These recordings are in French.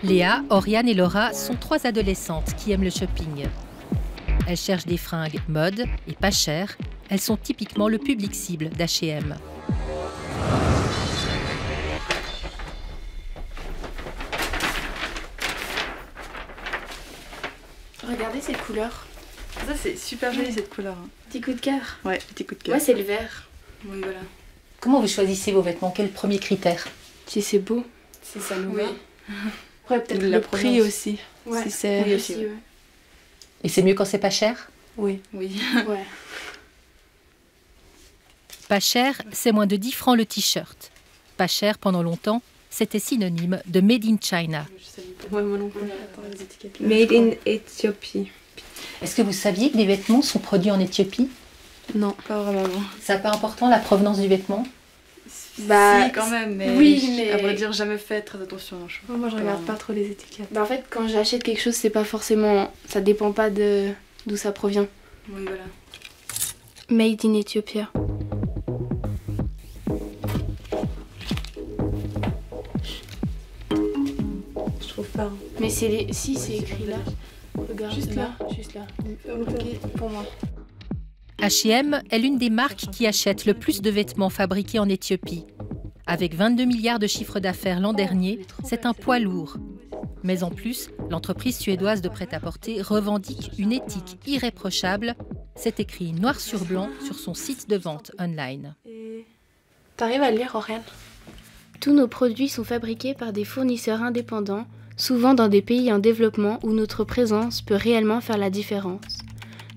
Léa, Oriane et Laura sont 3 adolescentes qui aiment le shopping. Elles cherchent des fringues mode et pas chères. Elles sont typiquement le public cible d'H&M. Regardez cette couleur. Ça c'est super joli cette couleur. Petit coup de cœur. Ouais, petit coup de cœur. Moi c'est le vert. Oui, voilà. Comment vous choisissez vos vêtements? Quel est le premier critère? Si c'est beau. Si ça nous va. Après peut-être le prix aussi. Ouais. Si c'est... Oui, aussi, ouais. Et c'est mieux quand c'est pas cher? Oui. Oui. Ouais. Pas cher, c'est moins de 10 francs le t-shirt. Pas cher pendant longtemps, c'était synonyme de Made in China. Ouais, moi non plus. Attends, les étiquettes. Made in Ethiopie. Est-ce que vous saviez que les vêtements sont produits en Éthiopie? Non, pas vraiment. Non. C'est pas important la provenance du vêtement? Bah, si, quand même, mais, oui, mais... à vrai dire, jamais fait très attention. Moi, je regarde pas trop les étiquettes. Bah, en fait, quand j'achète quelque chose, c'est pas forcément... Ça dépend pas de d'où ça provient. Oui, voilà. Made in Ethiopia. Je trouve pas. Hein. Mais c'est les... Si, c'est écrit là. Regarde, juste là. Juste là. Ok, pour moi. H&M est l'une des marques qui achète le plus de vêtements fabriqués en Éthiopie. Avec 22 milliards de chiffre d'affaires l'an dernier, c'est un poids lourd. Mais en plus, l'entreprise suédoise de prêt-à-porter revendique une éthique irréprochable. C'est écrit noir sur blanc sur son site de vente online. T'arrives à le lire, Oriane? Tous nos produits sont fabriqués par des fournisseurs indépendants, souvent dans des pays en développement où notre présence peut réellement faire la différence.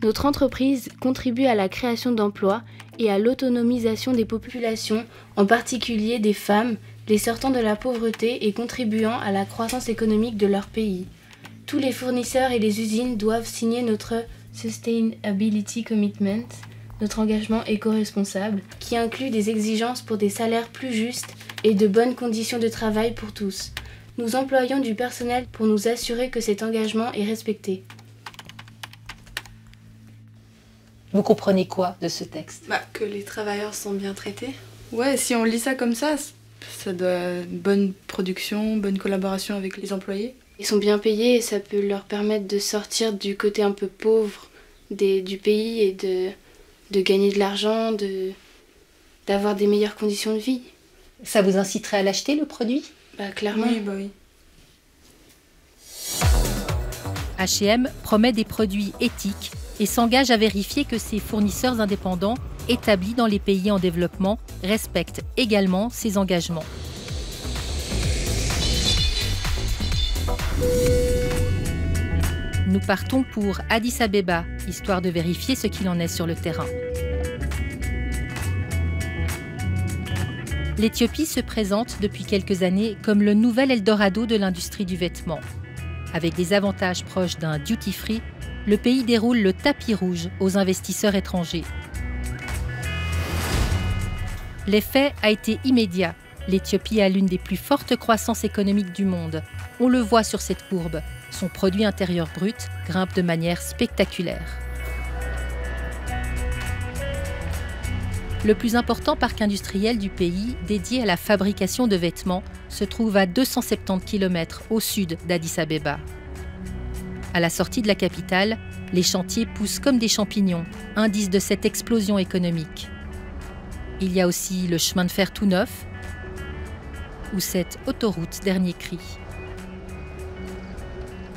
Notre entreprise contribue à la création d'emplois et à l'autonomisation des populations, en particulier des femmes, les sortant de la pauvreté et contribuant à la croissance économique de leur pays. Tous les fournisseurs et les usines doivent signer notre Sustainability Commitment, notre engagement éco-responsable, qui inclut des exigences pour des salaires plus justes et de bonnes conditions de travail pour tous. Nous employons du personnel pour nous assurer que cet engagement est respecté. Vous comprenez quoi de ce texte? Bah, que les travailleurs sont bien traités. Ouais, si on lit ça comme ça doit une bonne production, bonne collaboration avec les employés. Ils sont bien payés et ça peut leur permettre de sortir du côté un peu pauvre du pays et de gagner de l'argent, d'avoir des meilleures conditions de vie. Ça vous inciterait à l'acheter, le produit? Bah, clairement. Oui, bah oui. H&M promet des produits éthiques et s'engage à vérifier que ses fournisseurs indépendants, établis dans les pays en développement, respectent également ses engagements. Nous partons pour Addis Abeba, histoire de vérifier ce qu'il en est sur le terrain. L'Éthiopie se présente depuis quelques années comme le nouvel Eldorado de l'industrie du vêtement. Avec des avantages proches d'un duty-free, le pays déroule le tapis rouge aux investisseurs étrangers. L'effet a été immédiat. L'Éthiopie a l'une des plus fortes croissances économiques du monde. On le voit sur cette courbe. Son produit intérieur brut grimpe de manière spectaculaire. Le plus important parc industriel du pays, dédié à la fabrication de vêtements, se trouve à 270 km au sud d'Addis Abeba. À la sortie de la capitale, les chantiers poussent comme des champignons, indice de cette explosion économique. Il y a aussi le chemin de fer tout neuf ou cette autoroute dernier cri.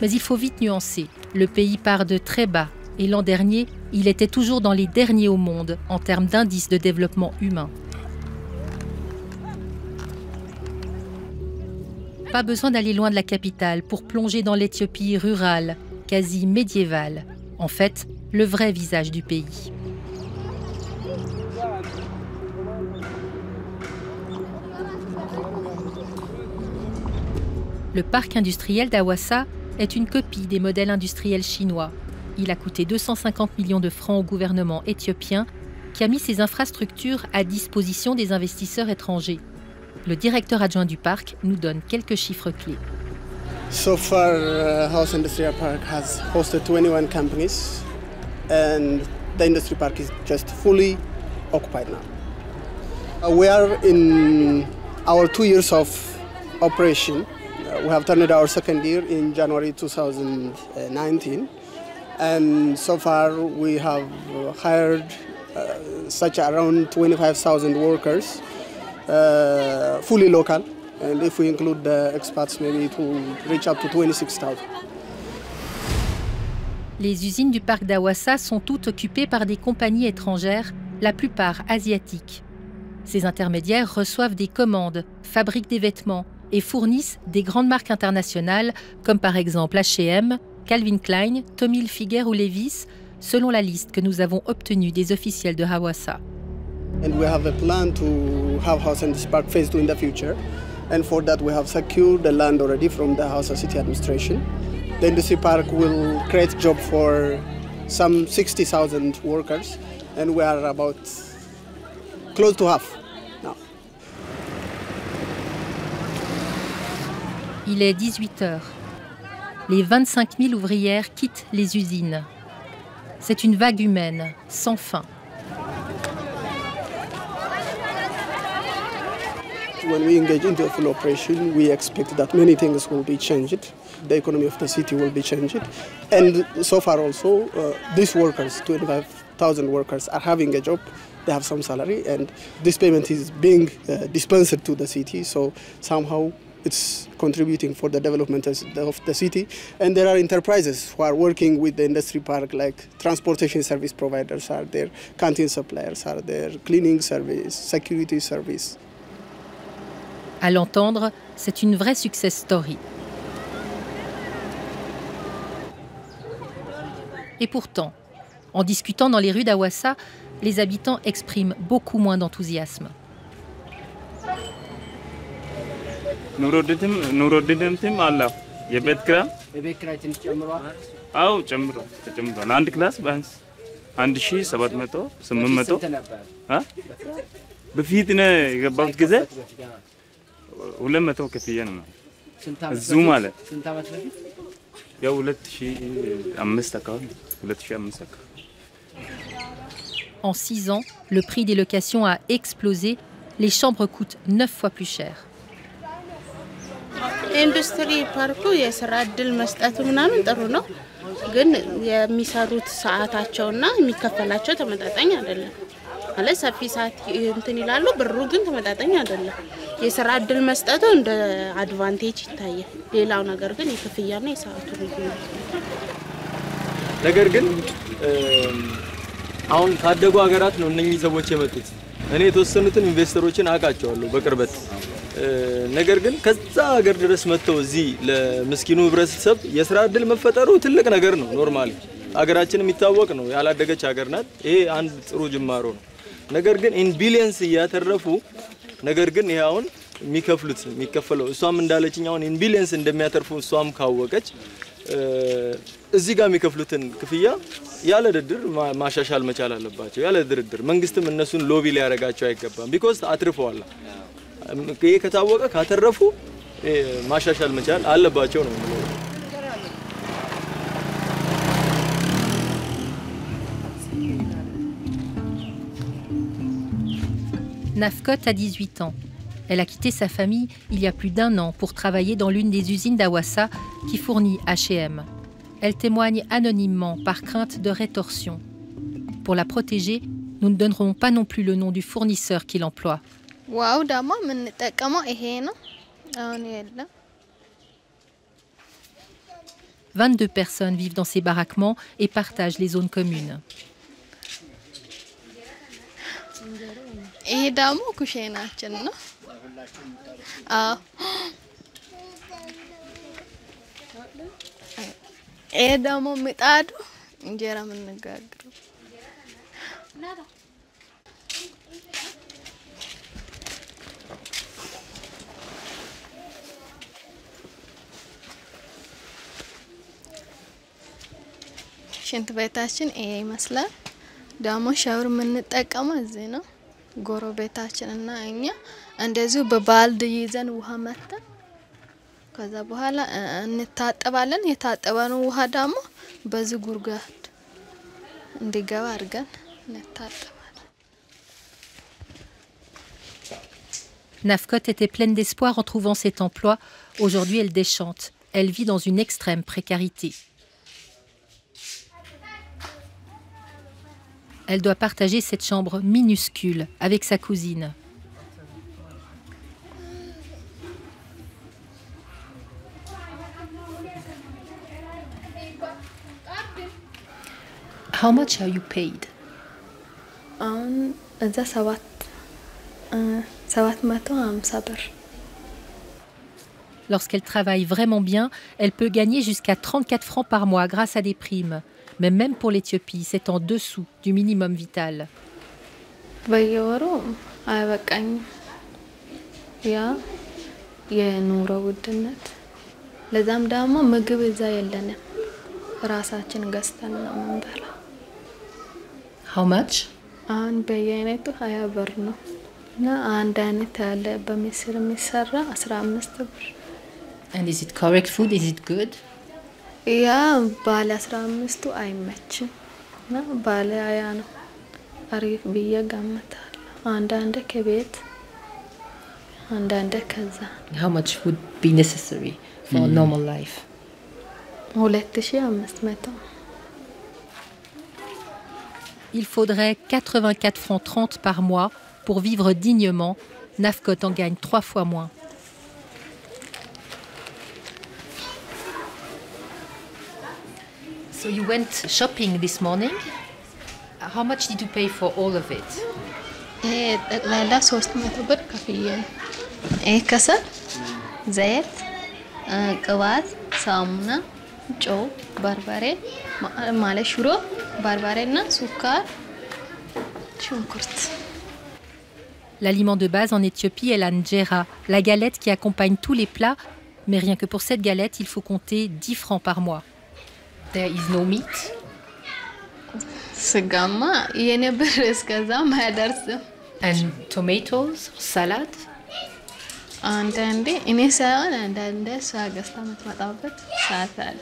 Mais il faut vite nuancer. Le pays part de très bas et l'an dernier, il était toujours dans les derniers au monde en termes d'indice de développement humain. Pas besoin d'aller loin de la capitale pour plonger dans l'Éthiopie rurale, quasi médiévale. En fait, le vrai visage du pays. Le parc industriel d'Hawassa est une copie des modèles industriels chinois. Il a coûté 250 millions de francs au gouvernement éthiopien qui a mis ses infrastructures à disposition des investisseurs étrangers. Le directeur adjoint du parc nous donne quelques chiffres clés. So far, House Industrial Park has hosted 21 companies and the industry park is just fully occupied now. We are in our 2 years of operation. We have turned our second year in January 2019, and so far we have hired such around 25,000 workers, fully local, and if we include the expats, maybe it will reach up to 26,000. Les usines du parc d'Awassa sont toutes occupées par des compagnies étrangères, la plupart asiatiques. Ces intermédiaires reçoivent des commandes, fabriquent des vêtements et fournissent des grandes marques internationales comme par exemple H&M, Calvin Klein, Tommy Hilfiger ou Levi's, selon la liste que nous avons obtenue des officiels de Hawassa. And we have a plan to have Hawassa Industry Park phase 2 in the future. And for that we have secured the land already from the Hawassa City Administration. The industry park will create jobs for some 60,000 workers, and we are about close to half now. Il est 18h. Les 25 000 ouvrières quittent les usines. C'est une vague humaine, sans fin. When we engage into a full operation, we expect that many things will be changed. The economy of the city will be changed. And so far also, these workers, 25,000 workers, are having a job. They have some salary, and this payment is being dispensed to the city. So somehow it's contributing for the development of the city. And there are enterprises who are working with the industry park, like transportation service providers are there, canteen suppliers are there, cleaning service, security service. À l'entendre, c'est une vraie success story. Et pourtant, en discutant dans les rues d'Awassa, les habitants expriment beaucoup moins d'enthousiasme. En 6 ans, le prix des locations a explosé. Les chambres coûtent 9 fois plus cher. ኢንዱስትሪ ፓርኩ የስራ እድል መስጠቱ ምናምን ጥሩ ነው ግን የሚሰሩት ሰዓታቸውና የሚከፈላቸው ተመጣጣኝ አይደለም ማለት ሰፊ ሰዓት እንትን ይላሉ ብሩ ግን ተመጣጣኝ አይደለም የስራ እድል መስጠቱ እንደ አድቫንቴጅ ይታያል ሌላው ነገር ግን የክፍያና የሰዓቱ ልዩነት ነገር ግን አሁን ካደጉ ሀገራት ነው እነኚህ ሰዎች የመጡት እኔ የተወሰኑትን ኢንቨስተሮችን አቃቸዋለሁ በቅርበት ነገር ግን ከዛ ሀገር ድረስ መጥተው እዚህ ለምስኪኑ ህብረተሰብ የስራ እድል መፈጠሩ ትልቅ ነገር ነው ኖርማሊ ሀገራችንም ይታወቅ ነው ያላደገች ሀገር ናት ይሄ አንድ ጥሩ ጅማሮ ነው ነገር ግን ኢን ቢሊየንስ ያተረፉ ነገር ግን ይሄውን የሚከፈለው እሷም እንዳለችኝ አሁን ኢን ቢሊየንስ እንደሚያተርፉ እሷም ካወቀች እዚህ ጋር የሚከፍሉትን ክፍያ ያለ ድርድር ማሻሻል መቻል አለባቸው ያለ ድርድር መንግስትም እነሱን ሎቢ ሊያረጋቸው አይገባም ቢኮዝ አትርፈዋል ይሄ ከታወቀ ካተረፉ ማሻሻል መቻል አለባቸው ነው Nafkot a 18 ans. Elle a quitté sa famille il y a plus d'1 an pour travailler dans l'une des usines d'Awassa qui fournit H&M. Elle témoigne anonymement par crainte de rétorsion. Pour la protéger, nous ne donnerons pas non plus le nom du fournisseur qui l'emploie. Wow, dama mentakama ehena. On est là. 22 personnes vivent dans ces baraquements et partagent les zones communes. ይሄ ደግሞ ኩሽናችን ነው ይሄ ደግሞ ምጣዱ እንጀራ የምንጋግረው ሽንት ቤታችን ይሄ ይመስላል ደግሞ ሻወር የምንጠቀመው እዚህ ነው ጎረቤታችንና እኛ እንደዚሁ በባልዲ ይዘን ውሃ መተን ከዛ በኋላ እንታጠባለን የታጠበነው ውሃ ደግሞ በዚህ ጉርጓድ እንዲገባ አድርገን እንታጠባለን Nafkot était pleine d'espoir en trouvant cet emploi. Aujourd'hui, elle déchante. Elle vit dans une extrême précarité. Elle doit partager cette chambre minuscule avec sa cousine. How much are you paid? አሁን እዛ 750 ብር። Lorsqu'elle travaille vraiment bien, elle peut gagner jusqu'à 34 francs par mois grâce à des primes. Mais même pour l'Éthiopie, c'est en dessous du minimum vital. በየወሩ አይበቃኝም። ያ የኑሮ ውድነት ለዛም ደግሞ ምግብ እዛ የለንም። ራሳችን ገዝተን ነው የምንበላው። How much? አሁን በየአይነቱ 20 ብር ነው እና አንድ አይነት ያለ በምስር የሚሰራ 15 ብር። And is it correct food? Is it good? ያ ባለ 15ቱ አይመችም እና ባለ 20 ነው አሪፍ ብዬ ገምታለሁ። አንዳንድ ከቤት አንዳንድ ከዛ። How much would be necessary for a normal life? 2500. Il faudrait 84 francs 30 par mois pour vivre dignement. Nafkot en gagne 3 fois moins. So you went shopping this morning? How much did you pay for all of it? ጠቅላላ 300 ብር ከፍዬ ነው። ከሰል፣ ዘይት፣ ቅባት፣ ሳሙና፣ ጨው፣ በርበሬ ማለት ሽሮ፣ በርበሬና ሱካር፣ ሽንኩርት። L'aliment de base en Éthiopie est la njera, la galette qui accompagne tous les plats. Mais rien que pour cette galette, il faut compter 10 francs par mois. There is no meat. ስጋማ የኔ ብር እስከዛም አይደርስም። And tomatoes, salad? አንዳንዴ እኔ ሳይሆን አንዳንዴ እሷ ገዝታ የምትመጣበት ሰዓት አለ።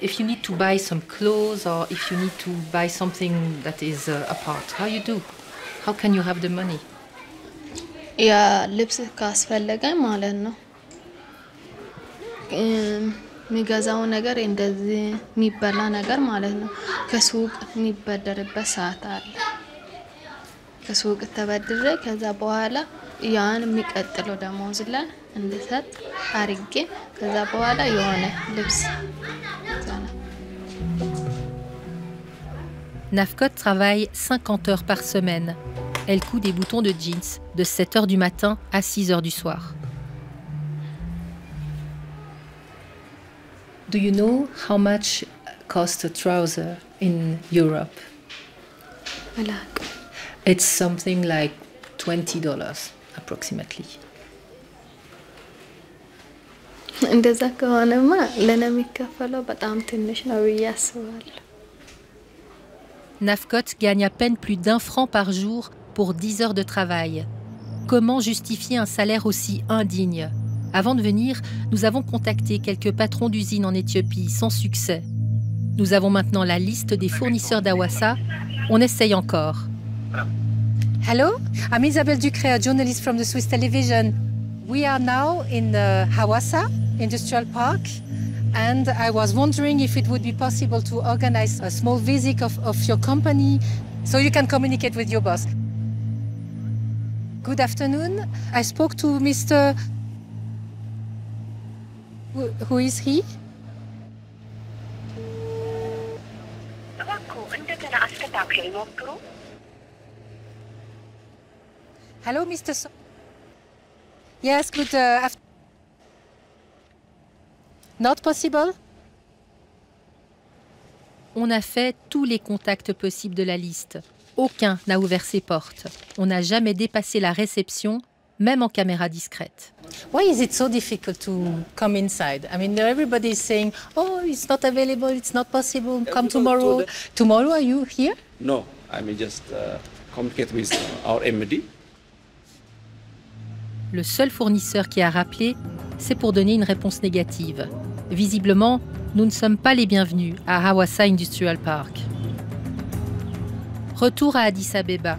If you need to buy some clothes or if you need to buy something that is apart, how you do? How can you have the money? ያ ልብስ ካስፈለገኝ ማለት ነው የሚገዛው ነገር እንደዚህ የሚበላ ነገር ማለት ነው ከሱቅ የሚበደርበት ሰዓት አለ። ከሱቅ ተበድሬ ከዛ በኋላ ያን የሚቀጥለው ደሞዝ ላይ እንድሰጥ አርጌ ከዛ በኋላ የሆነ ልብስ ዘና። Nafkot travaille 50 heures par semaine. Elle coud des boutons de jeans de 7 heures du matin à 6 heures du soir. Do you know how much costs a trouser in Europe? አላውቅም። It's something like $20 approximately. እንደዛ ከሆነማ ለኔ የሚከፈለው በጣም ትንሽ ነው ብዬ አስባለሁ። Nafkot gagne à peine plus d'1 franc par jour pour 10 heures de travail. Comment justifier un salaire aussi indigne? Avant de venir, nous avons contacté quelques patrons d'usines en Éthiopie, sans succès. Nous avons maintenant la liste des fournisseurs d'Awassa. On essaye encore. Hello, I'm Isabelle Ducré, a journalist from the Swiss television. We are now in Hawassa Industrial Park, and I was wondering if it would be possible to organize a small visit of your company so you can communicate with your boss. Good afternoon. I spoke to Mr. Who is he? Hello, Mr. Yes, good afternoon. Not possible? On a fait tous les contacts possibles de la liste. Aucun n'a ouvert ses portes. On n'a jamais dépassé la réception, même en caméra discrète. Why is it so difficult to come inside? I mean, everybody is saying, oh, it's not available, it's not possible, come tomorrow. Tomorrow, are you here? No, I may just communicate with our MD. Le seul fournisseur qui a rappelé, c'est pour donner une réponse négative. Visiblement, nous ne sommes pas les bienvenus à Hawassa Industrial Park. Retour à Addis Abeba.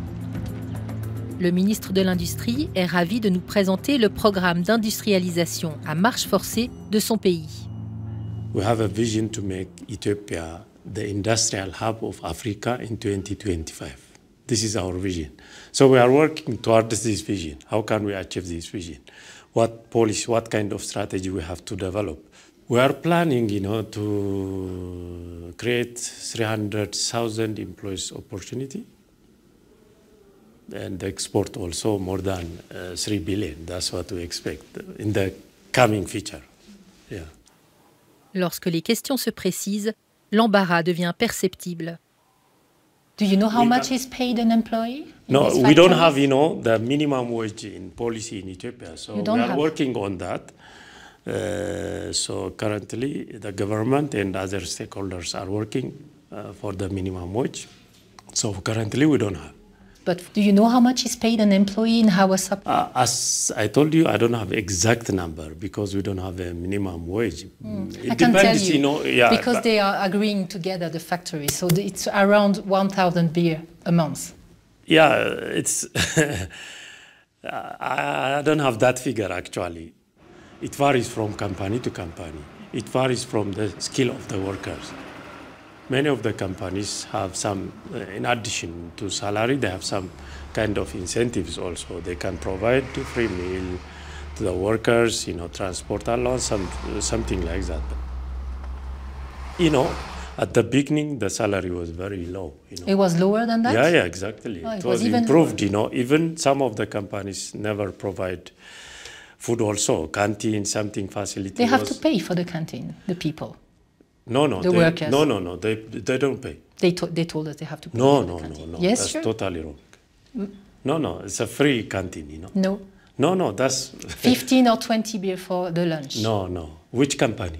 Le ministre de l'Industrie est ravi de nous présenter le programme d'industrialisation à marche forcée de son pays. We have a vision to make Ethiopia the industrial hub of Africa in 2025. This is our vision. So we are working towards this vision. How can we achieve this vision? What policy, what kind of strategy we have to develop? We are planning, to create 300,000 employees opportunity and export also more than 3 billion. That's what we expect in the coming future. Yeah. Lorsque les questions se précisent, l'embarras devient perceptible. Do you know how much is paid an employee? No, we don't have, the minimum wage in policy in Ethiopia. So we are working on that. So currently, the government and other stakeholders are working for the minimum wage. So currently, we don't have. But do you know how much is paid an employee in Hawassa? As I told you, I don't have exact number because we don't have a minimum wage. I can tell you, because they are agreeing together, the factory. So it's around 1,000 beer a month. Yeah, it's... I don't have that figure, actually. It varies from company to company. It varies from the skill of the workers. Many of the companies have some, in addition to salary, they have some kind of incentives also. They can provide free meal to the workers, transport allowance, something like that. At the beginning, the salary was very low. It was lower than that? Yeah, exactly. It was improved, Even some of the companies never provide food also, canteen, something facility. They have to pay for the canteen, the people. No, the workers. No, they don't pay. They told us they have to pay. No. Yes, that's sure? totally wrong. No, it's a free canteen, No, that's 15 or 20 beer for the lunch. No. Which company?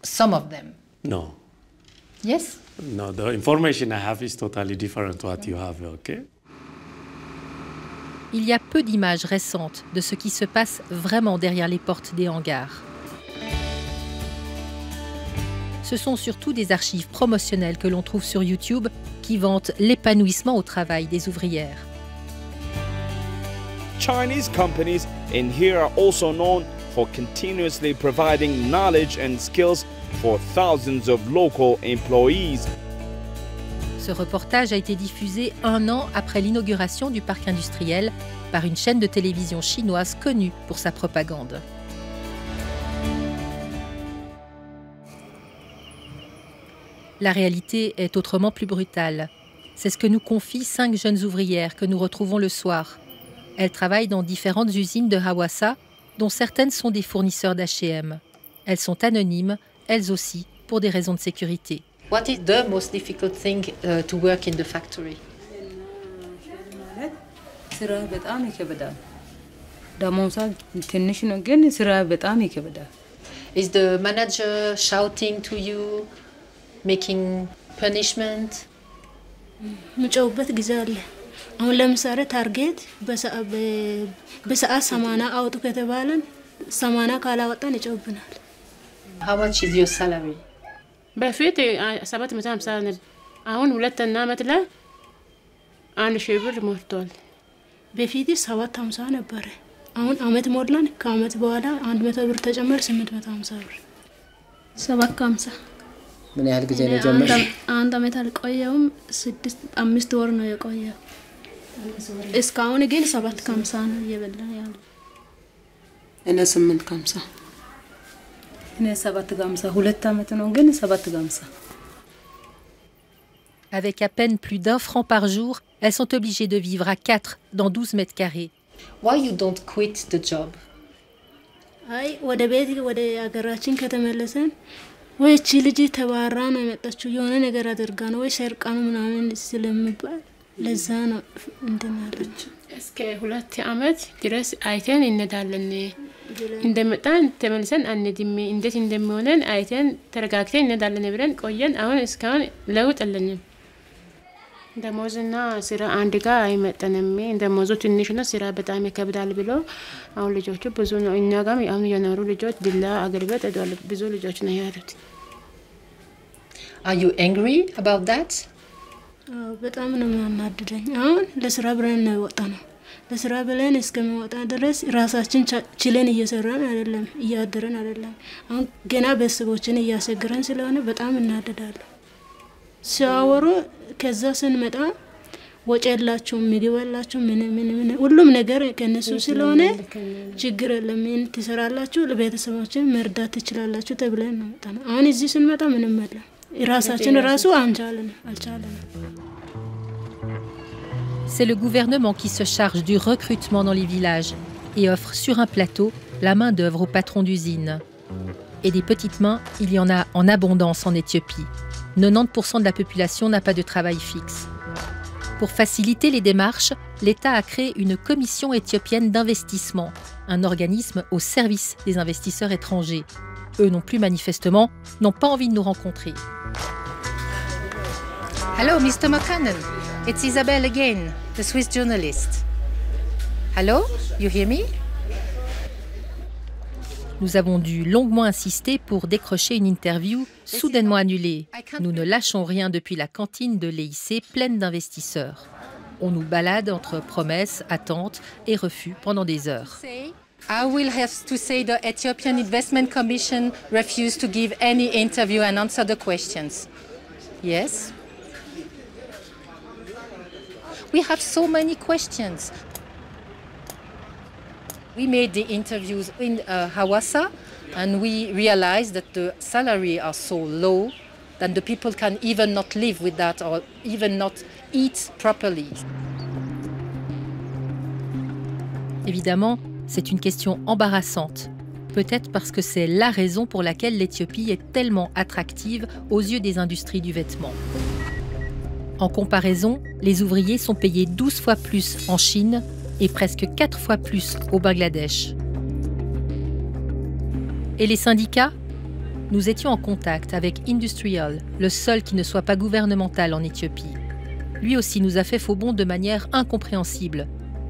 Some of them. No. Yes? No, the information I have is totally different to what you have, okay? Il y a peu d'images récentes de ce qui se passe vraiment derrière les portes des hangars. Ce sont surtout des archives promotionnelles que l'on trouve sur YouTube qui vantent l'épanouissement au travail des ouvrières. Chinese companies in here are also known for continuously providing knowledge and skills for thousands of local employees. Ce reportage a été diffusé 1 an après l'inauguration du parc industriel par une chaîne de télévision chinoise connue pour sa propagande. La réalité est autrement plus brutale. C'est ce que nous confient 5 jeunes ouvrières que nous retrouvons le soir. Elles travaillent dans différentes usines de Hawassa, dont certaines sont des fournisseurs d'H&M. Elles sont anonymes, elles aussi, pour des raisons de sécurité. What is the most difficult thing to work in the factory? Is the manager shouting to you, making punishment? ምጨውበት ጊዜ አለ። አሁን ለምሳሌ ታርጌት በሰዓት 80 አውጡ ከተባለን 80 ካላወጣን ይጨውብናል። How much is your salary? በፊት 750 ነበር። አሁን 2 ዓመት ላይ 1000 ብር ሞልቷል። በፊት 750 ነበር። አሁን አመት ሞላን። ከአመት በኋላ 100 ብር ተጨመረ 850 ብር። 750 ምን ያህል ጊዜ ነው ጀመርሽ? አንድ አመት አልቆየውም። 5 ወር ነው የቆየው። እስካሁን ግን 750 ነው እየበላ ያለው። እኔ 850 እኔ 750 2 አመት ነው ግን 750 Avec à peine plus d'1 franc par jour, elles sont obligées de vivre à 4 dans 12 mètres carrés. Why you don't quit the job? አይ ወደ ቤት ወደ አገራችን ከተመለሰን ወይ እቺ ልጅ ተባራ ነው የመጣችው የሆነ ነገር አድርጋ ነው ወይ ሰርቃ ነው ምናምን ስለምባል ለዛ ነው እንደናለች እስከ 2 አመት ድረስ አይተን እንሄዳለን እንደመጣን ተመልሰን አንድም እንዴት እንደሚሆነን አይተን ተረጋግተን እንሄዳለን ብለን ቆየን አሁን እስካሁን ለውጥ የለንም ደሞዝና ስራ አንድ ጋር አይመጣንም ደሞዙ ትንሽ ነው ስራ በጣም ይከብዳል ብሎ አሁን ልጆቹ ብዙ ነው እኛ ጋር አሁን የኖሩ ልጆች ቢላ አገርቤት ሄደዋል ብዙ ልጆች ነው ያሉት Are you angry about that? በጣም ነው የሚያናድደኝ። አሁን ለስራ ብለን ነው የወጣነው። ለስራ ብለን እስከመወጣ ድረስ ራሳችን ችለን እየሰራን አይደለም፣ እያደረን አይደለም። አሁን ገና ቤተሰቦችን እያሰገረን ስለሆነ በጣም እናደዳለን። ሲያወሩ ከዛ ስንመጣ ወጪ የላቸውም፣ ምግብ የላቸውም፣ ምን ሁሉም ነገር ከነሱ ስለሆነ ችግር የለም፣ ምን ትሰራላችሁ፣ ለቤተሰቦችን መርዳት ትችላላችሁ ተብለን ነው የወጣነው። አሁን እዚህ ስንመጣ ምንም የለም። ራሳችን ራሱ አልቻለንም። C'est le gouvernement qui se charge du recrutement dans les villages et offre sur un plateau la main-d'œuvre aux patrons d'usines. Et des petites mains, il y en a en abondance en Éthiopie. 90% de la population n'a pas de travail fixe. Pour faciliter les démarches, l'État a créé une commission éthiopienne d'investissement, un organisme au service des investisseurs étrangers. Eux non plus, manifestement, n'ont pas envie de nous rencontrer. Hello, Mr. Mokanen. It's Isabelle again, the Swiss journalist. Hello, you hear me? Nous avons dû longuement insister pour décrocher une interview soudainement annulée. Nous ne lâchons rien depuis la cantine de l'EIC pleine d'investisseurs. On nous balade entre promesses, attentes et refus pendant des heures. I will have to say the Ethiopian Investment Commission refused to give any interview and answer the questions. Yes? We have so many questions. We made the interviews in Hawassa and we realized that the salaries are so low that the people can even not live with that or even not eat properly. Évidemment, c'est une question embarrassante. Peut-être parce que c'est la raison pour laquelle l'Éthiopie est tellement attractive aux yeux des industries du vêtement. En comparaison, les ouvriers sont payés 12 fois plus en Chine et presque 4 fois plus au Bangladesh. Et les syndicats ? Nous étions en contact avec Industrial, le seul qui ne soit pas gouvernemental en Éthiopie. Lui aussi nous a fait faux bond de manière incompréhensible.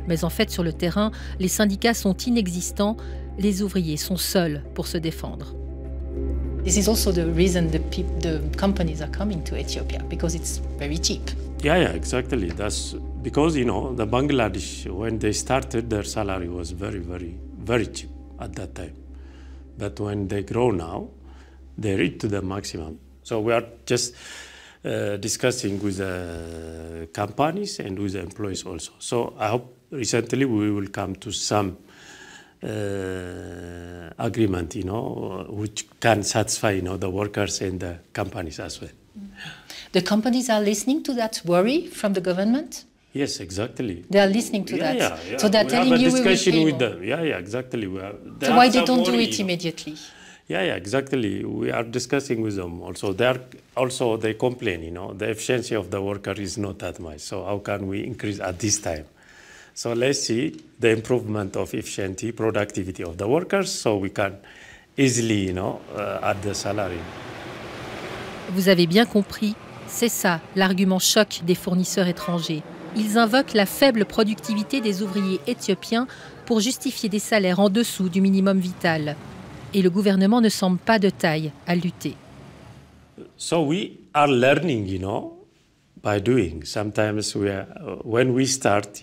Mais en fait, sur le terrain, les syndicats sont inexistants, les ouvriers sont seuls pour se défendre. This is also the reason the companies are coming to Ethiopia, because it's very cheap. Yeah, exactly. That's because, the Bangladesh, when they started, their salary was very, very, very cheap at that time. But when they grow now, they reach to the maximum. So we are just discussing with the companies and with the employees also. So I hope recently we will come to some agreement, which can satisfy, the workers and the companies as well. The companies are listening to that worry from the government? Yes, exactly. They are listening to that. Yeah. So they're telling you we will pay more. With them. Yeah, exactly. So why they don't do it immediately? Yeah, exactly. We are discussing with them also. They complain, the efficiency of the worker is not that much. So how can we increase at this time? So let's see the improvement of efficiency, productivity of the workers, so we can easily, add the salary. Vous avez bien compris, c'est ça l'argument choc des fournisseurs étrangers. Ils invoquent la faible productivité des ouvriers éthiopiens pour justifier des salaires en dessous du minimum vital. Et le gouvernement ne semble pas de taille à lutter. So we are learning, by doing. Sometimes when we start,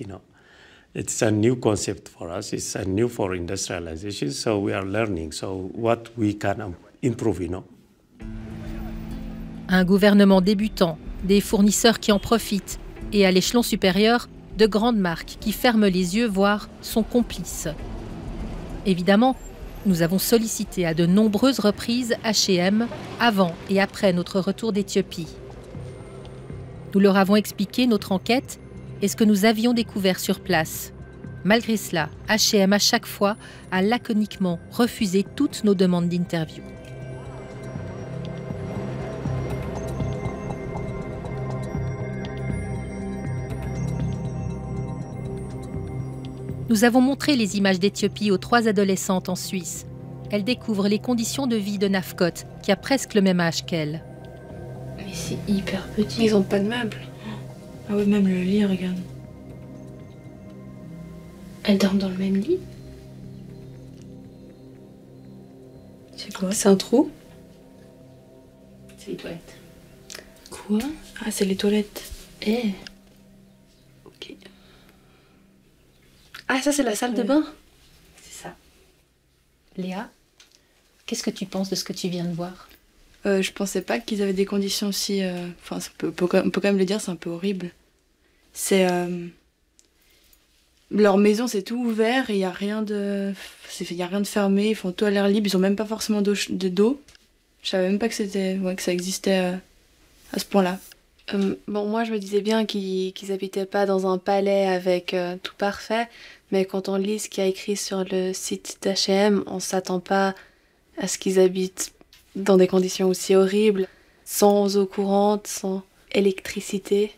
it's a new concept for us. It's a new for industrialization. So we are learning. So what we can improve, Un gouvernement débutant, des fournisseurs qui en profitent et à l'échelon supérieur, de grandes marques qui ferment les yeux, voire sont complices. Évidemment, nous avons sollicité à de nombreuses reprises H&M avant et après notre retour d'Éthiopie. Nous leur avons expliqué notre enquête et ce que nous avions découvert sur place. Malgré cela, H&M à chaque fois a laconiquement refusé toutes nos demandes d'interview. Nous avons montré les images d'Éthiopie aux 3 adolescentes en Suisse. Elles découvrent les conditions de vie de Nafkot, qui a presque le même âge qu'elle. Mais c'est hyper petit. Ils ont pas de meubles. Ah oui, même le lit, regarde. Elles dorment dans le même lit? C'est quoi? C'est un trou? C'est les toilettes. Quoi? Ah, c'est les toilettes. Eh. Ok. Ah, ça c'est la salle de bain? C'est ça. Léa, qu'est-ce que tu penses de ce que tu viens de voir? Je pensais pas qu'ils avaient des conditions aussi... Enfin, on peut quand même le dire, c'est un peu horrible. C'est... Leur maison, c'est tout ouvert et il n'y a rien de fermé. Ils font tout à l'air libre. Ils n'ont même pas forcément d'eau. Je savais même pas que ça existait à ce point-là. Bon, moi, je me disais bien qu'ils habitaient pas dans un palais avec tout parfait. Mais quand on lit ce qu'il y a écrit sur le site d'H&M, on s'attend pas à ce qu'ils habitent dans des conditions aussi horribles, sans eau courante, sans électricité.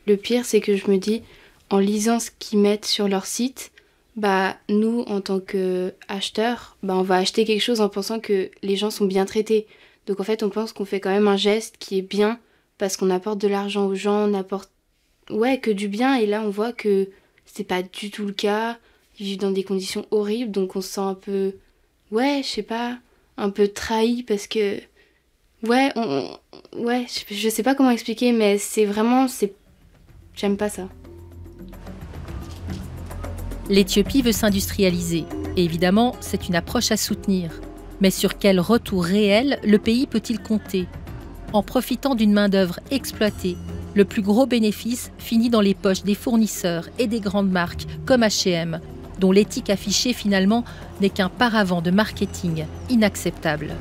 Le pire, c'est que je me dis, en lisant ce qu'ils mettent sur leur site, bah nous, en tant qu'acheteurs, bah on va acheter quelque chose en pensant que les gens sont bien traités. Donc en fait, on pense qu'on fait quand même un geste qui est bien parce qu'on apporte de l'argent aux gens, on apporte que du bien. Et là, on voit que c'est pas du tout le cas. Ils vivent dans des conditions horribles, donc on se sent un peu, je sais pas, un peu trahi parce que, je sais pas comment expliquer, mais c'est vraiment, j'aime pas ça. L'Éthiopie veut s'industrialiser. Et évidemment, c'est une approche à soutenir. Mais sur quel retour réel le pays peut-il compter? En profitant d'une main-d'œuvre exploitée, le plus gros bénéfice finit dans les poches des fournisseurs et des grandes marques comme H&M, dont l'éthique affichée finalement n'est qu'un paravent de marketing inacceptable.